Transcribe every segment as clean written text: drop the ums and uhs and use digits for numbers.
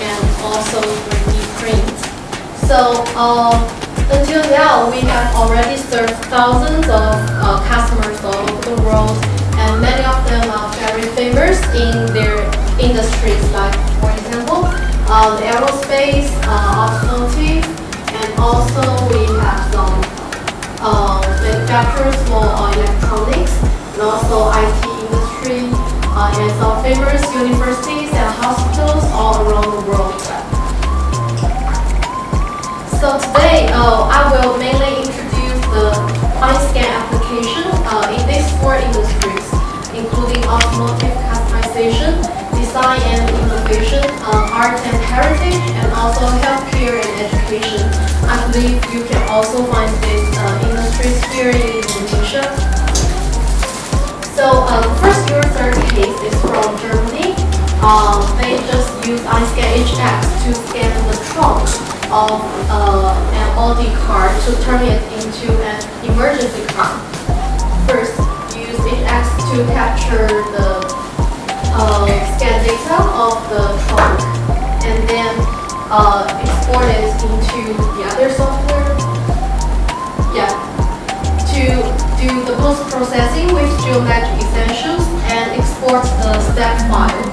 and also 3D print. So until now, we have already served thousands of customers all over the world, and many of them are very famous in their industries, like, for example, the aerospace, automotive, and also we have some manufacturers for electronics, and also IT industry, and some famous universities and hospitals all around the world. So today, I will mainly introduce the iScan application in these 4 industries, including automotive customization, design and innovation, art and heritage, and also healthcare and education. I believe you can also find these industries here in Indonesia. So the first user case is from Germany. They just use iScan HX to scan the trunk of an Audi car to turn it into an emergency car. First, use HX to capture the scan data of the trunk, and then export it into the other software. Yeah, to do the post-processing with geometric essentials and export the step file.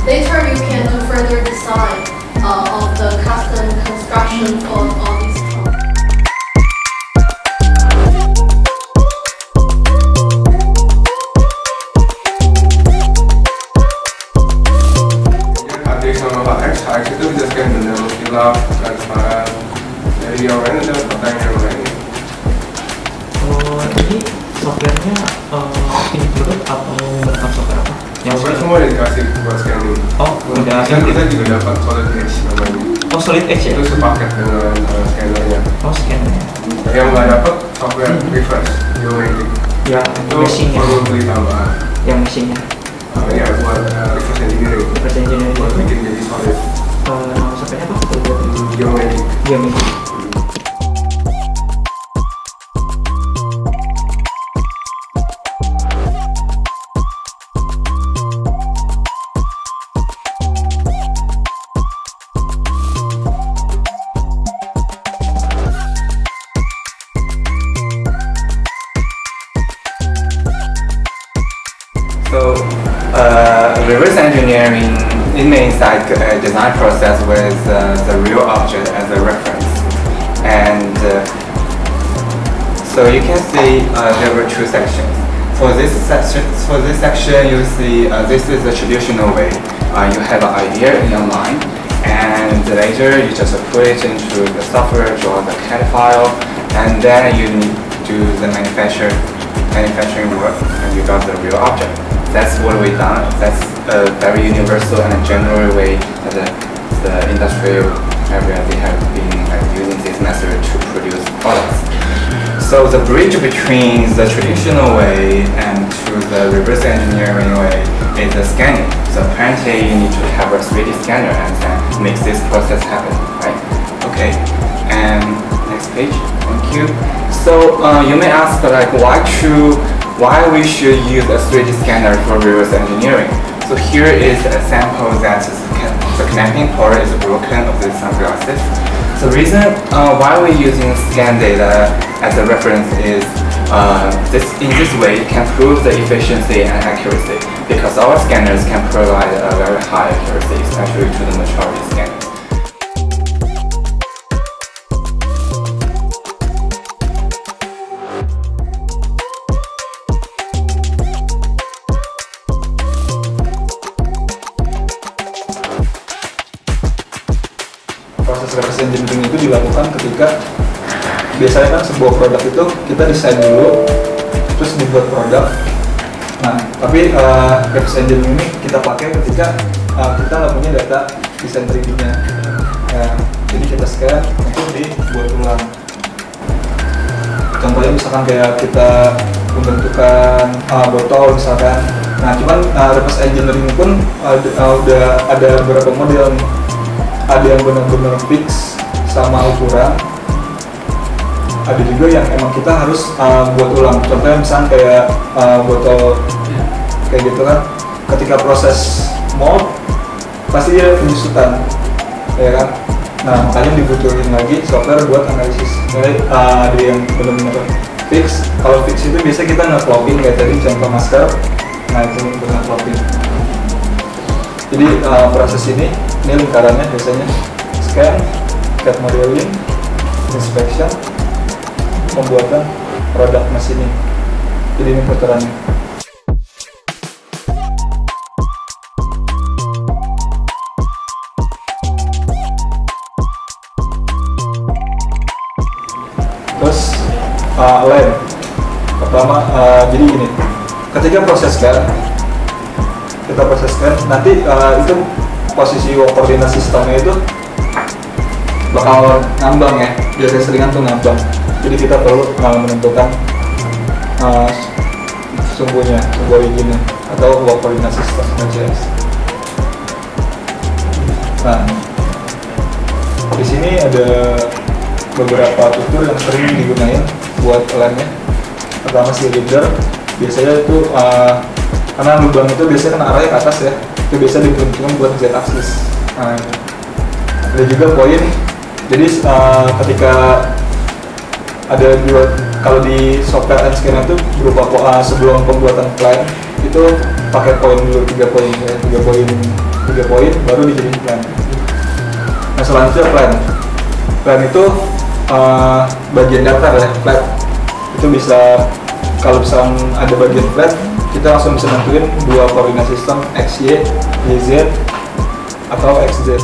Later, you can do further design of the custom construction for all these trunks. HX itu bisa scan benar hilaf, transparan, dari yang lain ada pertanyaan yang lain. Ini softwarenya include atau berapa software apa? Yang software semua udah dikasih buat scanning. Oh, udah. Dan kita juga dapat solid edge namanya. Oh, solid edge ya? Itu sepaket dengan scannernya. Oh, scannernya. Yang nggak dapat software reverse, geometric. Ya, itu mesinnya. perlu beli tambahan. Yang mesinnya. Ya, buat reverse engineering. Reverse engineering. Buat bikin jadi solid. Nama softwarenya apa? Geometric. Geometric. So, reverse engineering, it means like a design process with the real object as a reference. And so you can see there were 2 sections. For this section, you see this is the traditional way. You have an idea in your mind, and later you just put it into the software, draw the CAD file, and then you need to do the manufacturing work, and you got the real object. That's what we've done. That's a very universal and a general way that the industrial area they have been using this method to produce products. So the bridge between the traditional way and to the reverse engineering way is the scanning. So apparently you need to have a 3D scanner and then make this process happen, right? Okay. And next page. Thank you. So you may ask like why we should use a 3D scanner for reverse engineering. So here is a sample that the connecting part is broken of these sunglasses. The reason why we're using scan data as a reference is in this way it can prove the efficiency and accuracy, because our scanners can provide a very high accuracy, especially to the maturity scanners. Proses reverse engineering itu dilakukan ketika biasanya kan sebuah produk itu kita desain dulu, terus dibuat produk. Nah, tapi reverse engineering ini kita pakai ketika kita nggak punya data desain 3D-nya. Jadi kita scan untuk dibuat ulang. Contohnya misalkan kayak kita membentukkan botol misalkan. Nah, cuman reverse engineering pun udah ada beberapa model nih. Ada yang benar-benar fix sama ukuran, ada juga yang emang kita harus buat ulang. Contohnya misalnya kayak botol kayak gitu kan, ketika proses mold pasti dia penyusutan, ya kan? Nah, makanya dibutuhin lagi software buat analisis. Mulai ada yang benar-benar fix. Kalau fix itu biasa kita nge-flopping kayak tadi contoh masker. Nah, itu nge-flopping. Jadi proses ini lingkarannya biasanya scan, CAD modeling, inspection, pembuatan produk mesin ini. Jadi ini putarannya. Terus lem pertama, jadi gini, ketika proses scan kita proseskan, nanti itu posisi koordinat sistemnya itu bakal ngambang ya, biasanya seringan tuh ngambang. Jadi kita perlu menentukan sumbu originnya atau koordinat sistem OCS. Nah, di sini ada beberapa tutur yang sering digunain buat lemnya. Pertama si reader, biasanya itu karena lubang itu biasanya kan arahnya ke atas ya, itu biasa diperuntukkan buat z axis. Nah, ada juga poin. Jadi ketika ada dua, kalau di software and scan itu berupa sebelum pembuatan plan itu pakai poin dulu 3 poin ya, 3 poin baru dijadiin plan. Nah, selanjutnya plan itu bagian daftar ya, flat itu bisa, kalau misalnya ada bagian flat kita langsung bisa nentuin 2 koordinat sistem XY, YZ atau XZ.